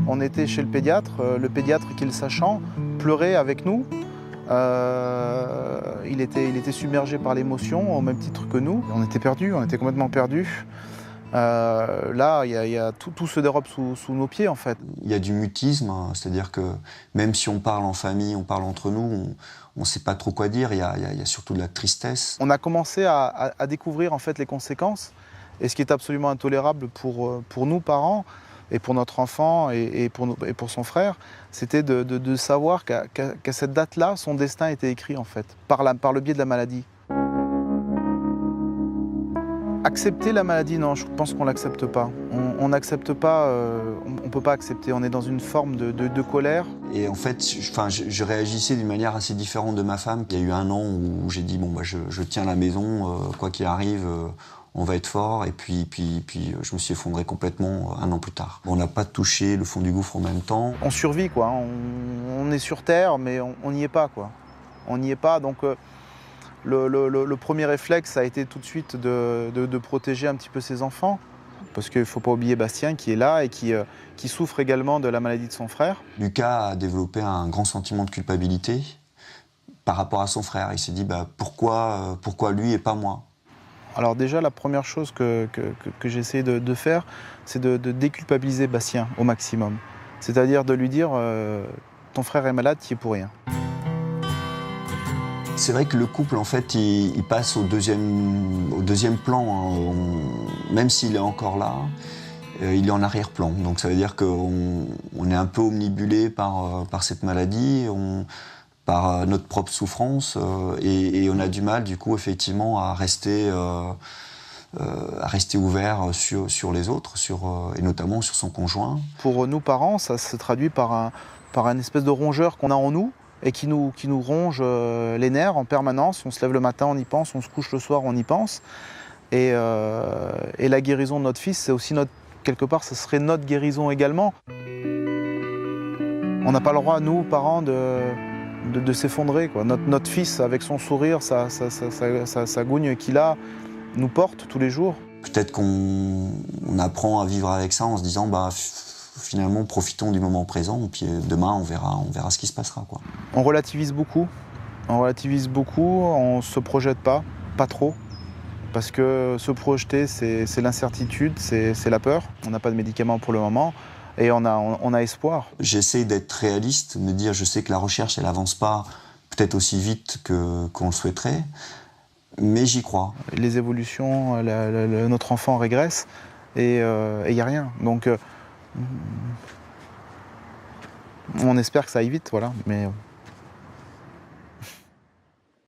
On était chez le pédiatre qui, le sachant, pleurait avec nous. Il était submergé par l'émotion, au même titre que nous. On était perdus, on était complètement perdus. Là, il y a tout se dérobe sous nos pieds, en fait. Il y a du mutisme, hein, c'est-à-dire que même si on parle en famille, on parle entre nous, on ne sait pas trop quoi dire, il y a surtout de la tristesse. On a commencé à découvrir en fait les conséquences, et ce qui est absolument intolérable pour nous, parents, et pour notre enfant, et pour son frère, c'était de savoir qu'à cette date-là, son destin était écrit, en fait, par le biais de la maladie. Accepter la maladie, non, je pense qu'on ne l'accepte pas. On n'accepte pas, on ne peut pas accepter, on est dans une forme de colère. Et en fait, je réagissais d'une manière assez différente de ma femme. Il y a eu un an où j'ai dit, bon, bah, je tiens la maison, quoi qu'il arrive, on va être fort. Et puis je me suis effondré complètement un an plus tard. On n'a pas touché le fond du gouffre en même temps. On survit, quoi. On est sur Terre, mais on n'y est pas, quoi. On n'y est pas, donc... Le premier réflexe a été tout de suite de protéger un petit peu ses enfants, parce qu'il ne faut pas oublier Bastien qui est là et qui souffre également de la maladie de son frère. Lucas a développé un grand sentiment de culpabilité par rapport à son frère. Il s'est dit pourquoi lui et pas moi? Alors déjà, la première chose que j'ai essayé de faire, c'est de déculpabiliser Bastien au maximum. C'est-à-dire de lui dire ton frère est malade, tu y es pour rien. C'est vrai que le couple, en fait, il passe au deuxième plan. Hein. Même s'il est encore là, il est en arrière-plan. Donc ça veut dire qu'on est un peu omnibulé par cette maladie, par notre propre souffrance, et on a du mal, du coup, effectivement, à rester ouvert sur les autres, et notamment sur son conjoint. Pour nous, parents, ça se traduit par un espèce de rongeur qu'on a en nous, et qui nous ronge les nerfs en permanence. On se lève le matin, on y pense, on se couche le soir, on y pense. Et la guérison de notre fils, c'est aussi quelque part, ce serait notre guérison également. On n'a pas le droit, nous, parents, de s'effondrer, quoi. Notre fils, avec son sourire, sa gougne qu'il a, nous porte tous les jours. Peut-être qu'on apprend à vivre avec ça en se disant, finalement, profitons du moment présent, et puis demain, on verra ce qui se passera, quoi. On relativise beaucoup, on ne se projette pas trop, parce que se projeter, c'est l'incertitude, c'est la peur. On n'a pas de médicaments pour le moment, et on a espoir. J'essaie d'être réaliste, me dire, je sais que la recherche, elle avance pas peut-être aussi vite qu'on le souhaiterait, mais j'y crois. Les évolutions, notre enfant régresse, et il n'y a rien. Donc, on espère que ça aille vite, voilà. Mais